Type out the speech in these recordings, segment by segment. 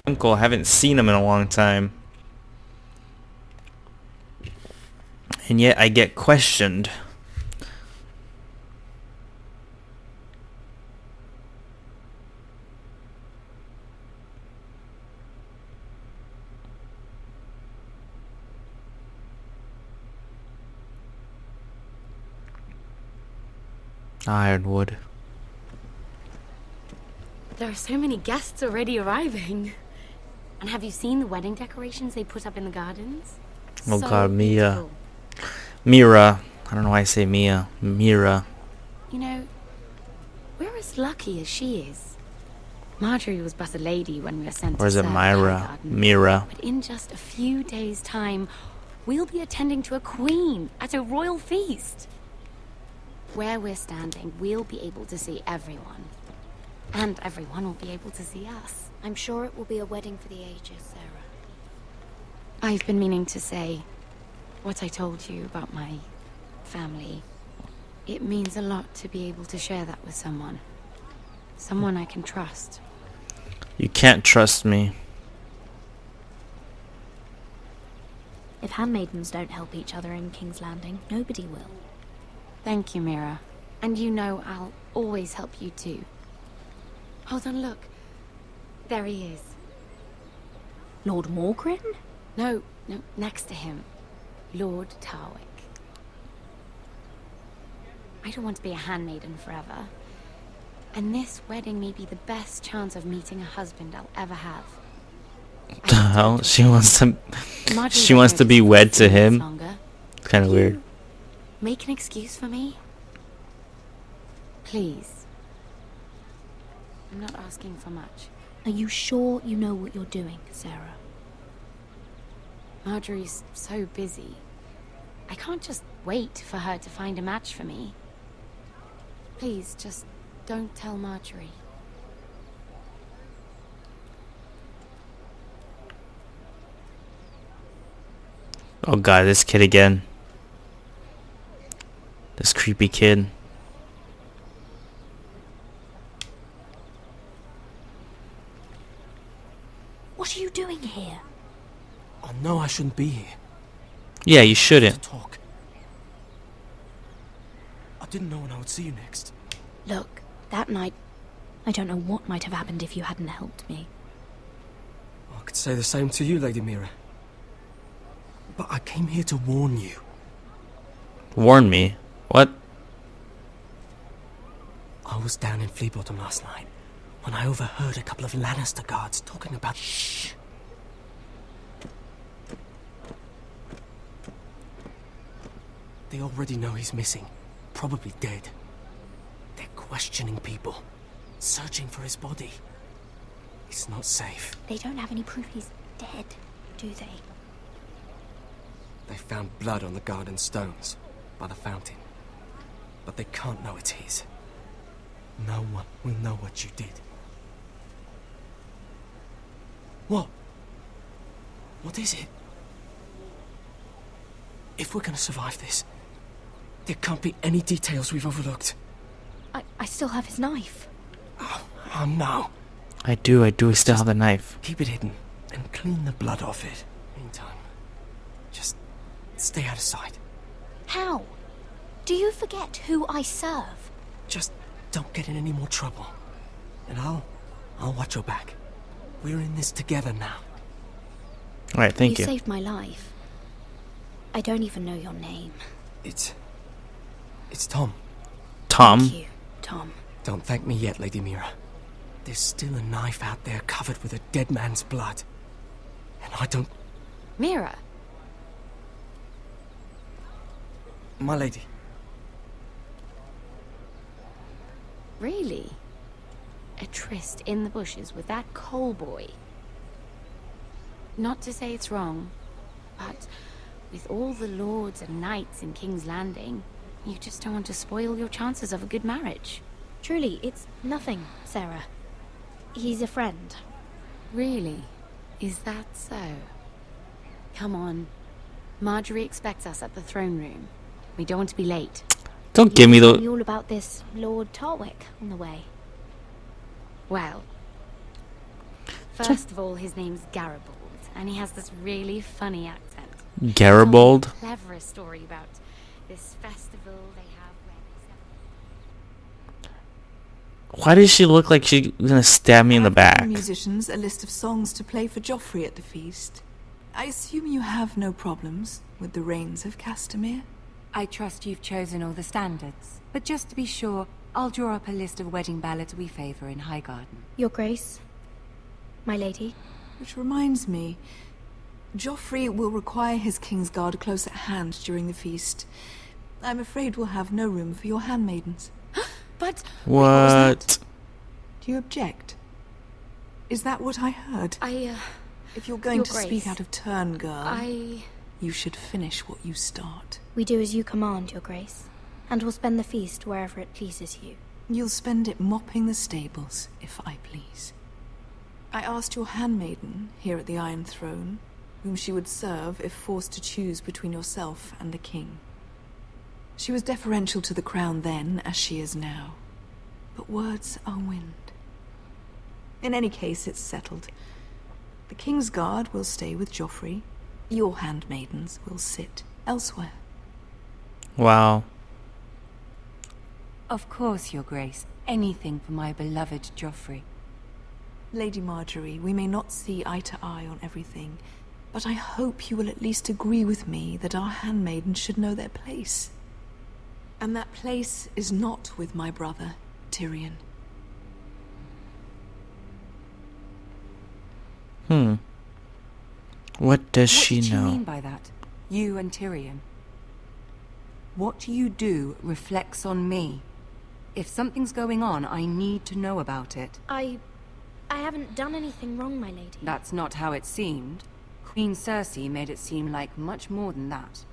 Uncle, I haven't seen him in a long time. And yet I get questioned. Ironwood. There are so many guests already arriving. And have you seen the wedding decorations they put up in the gardens? Oh So god, Mia. beautiful. Mira. I don't know why I say Mia. Mira. You know, we're as lucky as she is. Marjorie was but a lady when we were sent Or is to it serve Myra? High Garden. Mira. But in just a few days' time, we'll be attending to a queen at a royal feast. Where we're standing, we'll be able to see everyone. And everyone will be able to see us. I'm sure it will be a wedding for the ages, Sarah. I've been meaning to say what I told you about my family. It means a lot to be able to share that with someone. Someone I can trust. You can't trust me. If handmaidens don't help each other in King's Landing, nobody will. Thank you, Mira. And you know I'll always help you too. Hold on, look. There he is. Lord Morgrin? No, next to him. Lord Tarwick. I don't want to be a handmaiden forever. And this wedding may be the best chance of meeting a husband I'll ever have. The hell? She wants to Marjorie be wed to him? longer. It's kind of weird. Make an excuse for me? Please. I'm not asking for much. Are you sure you know what you're doing, Sarah? Marjorie's so busy. I can't just wait for her to find a match for me. Please, just don't tell Marjorie. Oh god, this kid again. This creepy kid. What are you doing here? I know I shouldn't be here. Yeah, you To shouldn't. talk. I didn't know when I would see you next. Look, that night, I don't know what might have happened if you hadn't helped me. I could say the same to you, Lady Mira. But I came here to warn you. Warn me. What? I was down in Fleabottom last night when I overheard a couple of Lannister guards talking about... Shh! They already know he's missing. Probably dead. They're questioning people. Searching for his body. It's not safe. They don't have any proof he's dead, do they? They found blood on the garden stones by the fountain. But they can't know it's his. No one will know what you did. What? What is it? If we're gonna survive this, there can't be any details we've overlooked. I still have his knife. Oh no. I do still have the knife. Keep it hidden and clean the blood off it. Meantime, just stay out of sight. How? Do you forget who I serve? Just don't get in any more trouble. And I'll watch your back. We're in this together now. Alright, thank you. You saved my life. I don't even know your name. It's Tom. Tom? Thank you, Tom. Don't thank me yet, Lady Mira. There's still a knife out there covered with a dead man's blood. And I don't... Mira, My lady. really? A tryst in the bushes with that coal boy? Not to say it's wrong, but with all the lords and knights in King's Landing, you just don't want to spoil your chances of a good marriage. Truly, it's nothing, Sarah. He's a friend. Really? Is that so? Come on. Marjorie expects us at the throne room. We don't want to be late. Don't give me Tell the... me all about this Lord Tarwick on the way. Well, first of all, his name's Garibaldi, and he has this really funny accent. Garibaldi? He told me a clever story about this festival they have where Why does she look like she's gonna stab me in the I've given back? musicians a list of songs to play for Joffrey at the feast. I assume you have no problems with the Rains of Castamere? I trust you've chosen all the standards. But just to be sure, I'll draw up a list of wedding ballads we favor in Highgarden. Your Grace, my lady. Which reminds me, Joffrey will require his Kingsguard close at hand during the feast. I'm afraid we'll have no room for your handmaidens. But What? Do you object? Is that what I heard? If you're going Your to Grace, speak out of turn, girl, you should finish what you start. We do as you command, Your Grace, and will spend the feast wherever it pleases you. You'll spend it mopping the stables, if I please. I asked your handmaiden here at the Iron Throne whom she would serve if forced to choose between yourself and the king. She was deferential to the crown then, as she is now. But words are wind. In any case, it's settled. The Kingsguard will stay with Joffrey. Your handmaidens will sit elsewhere. Wow. Of course, Your Grace. Anything for my beloved Joffrey. Lady Marjorie, we may not see eye to eye on everything, but I hope you will at least agree with me that our handmaidens should know their place. And that place is not with my brother, Tyrion. What does she What do you know? mean by that? You and Tyrion? What you do reflects on me. If something's going on, I need to know about it. I haven't done anything wrong, my lady. That's not how it seemed. Queen Cersei made it seem like much more than that.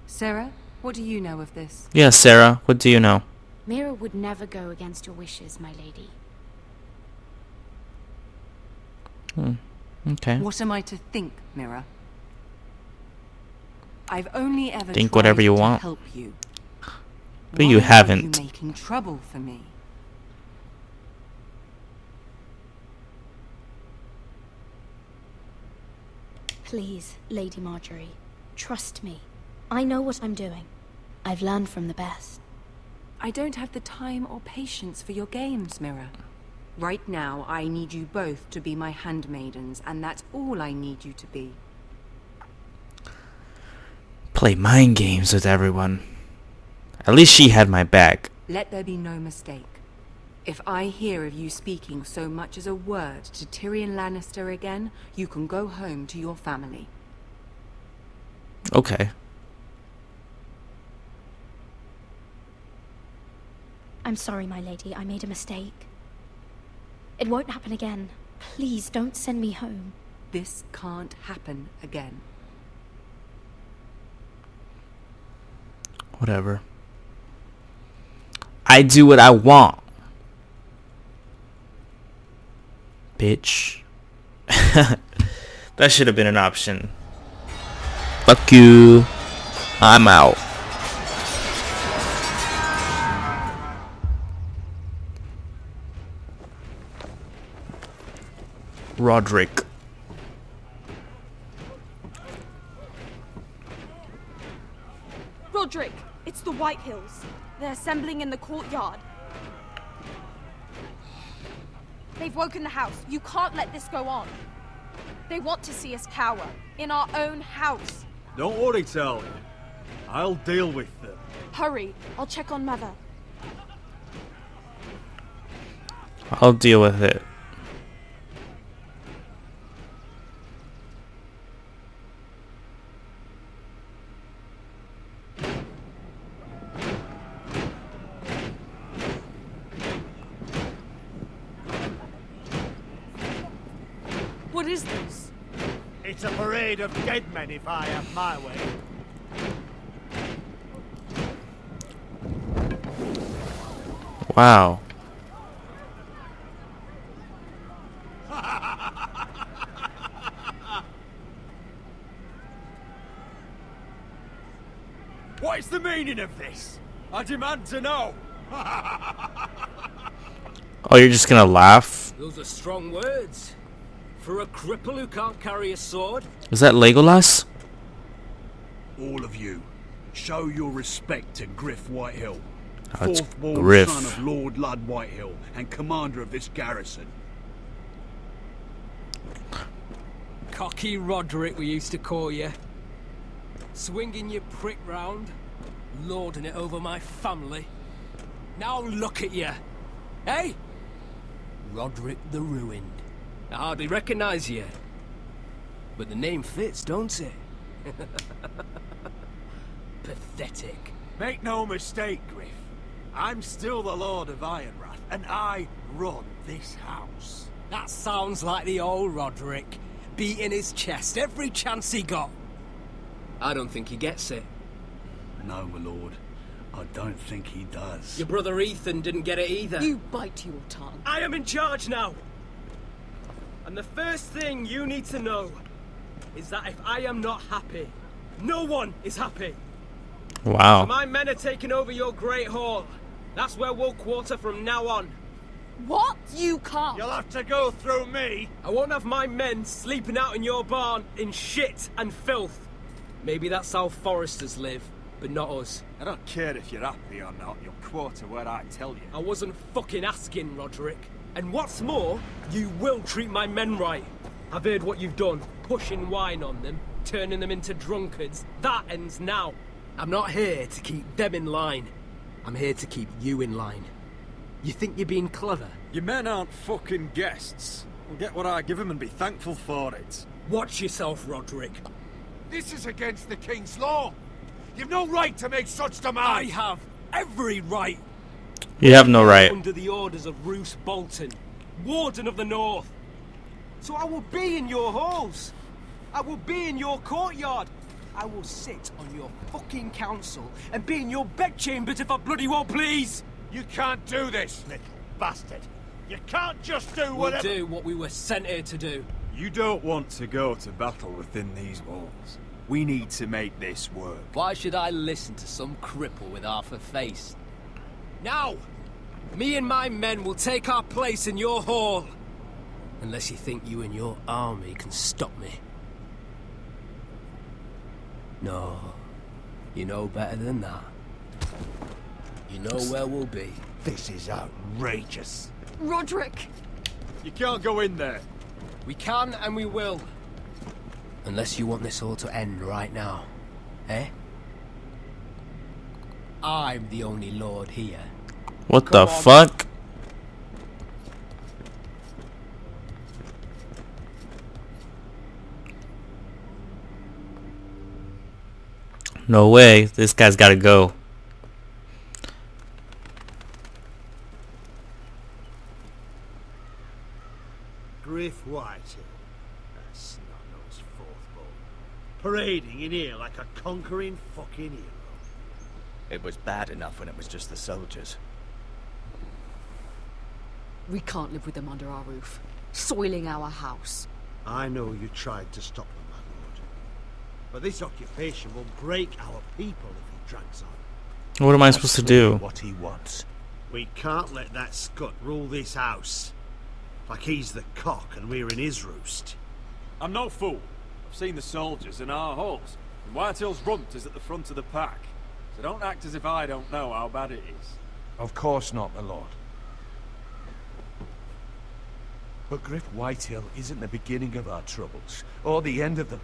Sarah, what do you know of this? Yeah, Sarah, what do you know? Mira would never go against your wishes, my lady. Okay. What am I to think, Mira? I've only ever Think tried whatever you to want. help you. But you Why haven't. Are you making trouble for me? Please, Lady Marjorie, trust me. I know what I'm doing. I've learned from the best. I don't have the time or patience for your games, Mira. Right now, I need you both to be my handmaidens, and that's all I need you to be. Play mind games with everyone. At least she had my back. Let there be no mistake. If I hear of you speaking so much as a word to Tyrion Lannister again, you can go home to your family. Okay. I'm sorry, my lady. I made a mistake. It won't happen again. Please don't send me home. This can't happen again. Whatever. I do what I want. Bitch. That should have been an option. Fuck you. I'm out. Roderick. Roderick, it's the White Hills. They're assembling in the courtyard. They've woken the house. You can't let this go on. They want to see us cower in our own house. Don't worry, Tally. I'll deal with them. Hurry, I'll check on Mother. I'll deal with it. What is this? It's a parade of dead men if I have my way. Wow. What is the meaning of this? I demand to know. Oh, you're just gonna laugh? Those are strong words. For a cripple who can't carry a sword? Is that Legolas? All of you, show your respect to Griff Whitehill, Oh, it's fourth-born Griff. son of Lord Lud Whitehill and commander of this garrison. Cocky Roderick, we used to call you. Swinging your prick round, lording it over my family. Now look at you. Hey? Roderick the Ruined. I hardly recognise you. But the name fits, don't it? Pathetic. Make no mistake, Griff. I'm still the Lord of Ironrath, and I run this house. That sounds like the old Roderick, beating his chest every chance he got. I don't think he gets it. No, my lord. I don't think he does. Your brother Ethan didn't get it either. You bite your tongue. I am in charge now. And the first thing you need to know is that if I am not happy, no one is happy. Wow. My men are taking over your Great Hall. That's where we'll quarter from now on. What? You can't. You'll have to go through me. I won't have my men sleeping out in your barn in shit and filth. Maybe that's how foresters live, but not us. I don't care if you're happy or not, you'll quarter where I tell you. I wasn't fucking asking, Roderick. And what's more, you will treat my men right. I've heard what you've done, pushing wine on them, turning them into drunkards. That ends now. I'm not here to keep them in line. I'm here to keep you in line. You think you're being clever? Your men aren't fucking guests. We'll get what I give them and be thankful for it. Watch yourself, Roderick. This is against the king's law. You've no right to make such I demands. have every right. You have no right. Under the orders of Roose Bolton, Warden of the North. So I will be in your halls. I will be in your courtyard. I will sit on your fucking council and be in your bedchambers if I bloody well please. You can't do this, little bastard. You can't just do We'll whatever. do what we were sent here to do. You don't want to go to battle within these walls. We need to make this work. Why should I listen to some cripple with half a face? Now, me and my men will take our place in your hall. Unless you think you and your army can stop me. No, you know better than that. You know where we'll be. This is outrageous. Roderick! You can't go in there. We can and we will. Unless you want this all to end right now. Eh? I'm the only lord here. What Come the on. fuck? No way. This guy's gotta go. Griff Whitehill. That's not those fourth-born. Parading in here like a conquering fucking hero. It was bad enough when it was just the soldiers. We can't live with them under our roof, soiling our house. I know you tried to stop them, my lord. But this occupation will break our people if he drags on. What am I supposed to do? What he wants. We can't let that scut rule this house. Like he's the cock and we're in his roost. I'm no fool. I've seen the soldiers in our halls. And Whitehill's runt is at the front of the pack. So don't act as if I don't know how bad it is. Of course not, my lord. But Griff Whitehill isn't the beginning of our troubles, or the end of them.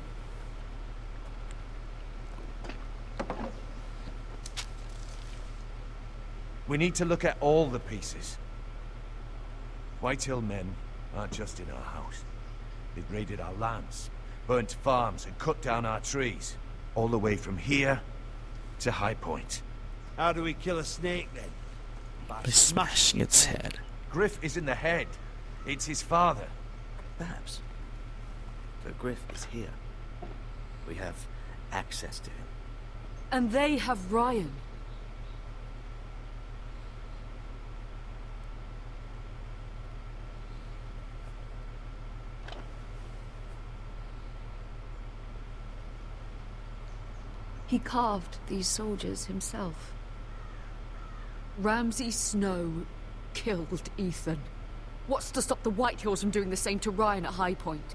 We need to look at all the pieces. Whitehill men aren't just in our house. They've raided our lands, burnt farms, and cut down our trees. All the way from here to High Point. How do we kill a snake then? By By smashing its head. Griff isn't the head. It's his father. Perhaps. But Griff is here. We have access to him. And they have Ryan. He carved these soldiers himself. Ramsay Snow killed Ethan. What's to stop the Whitehills from doing the same to Ryan at High Point?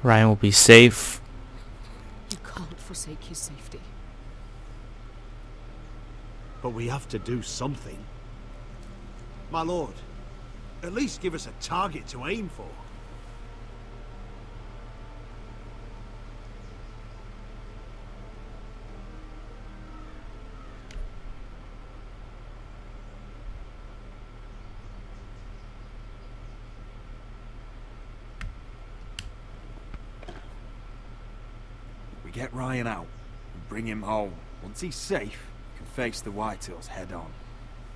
Ryan will be safe. You can't forsake his safety. But we have to do something. My lord, at least give us a target to aim for. We get Ryan out and bring him home. Once he's safe, we can face the Whitehills head on.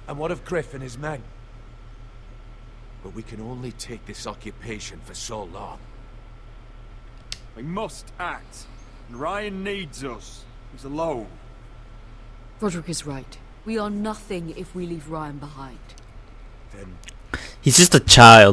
And what of Griff and his men? But we can only take this occupation for so long. We must act. And Ryan needs us. He's alone. Roderick is right. We are nothing if we leave Ryan behind. Then He's just a child.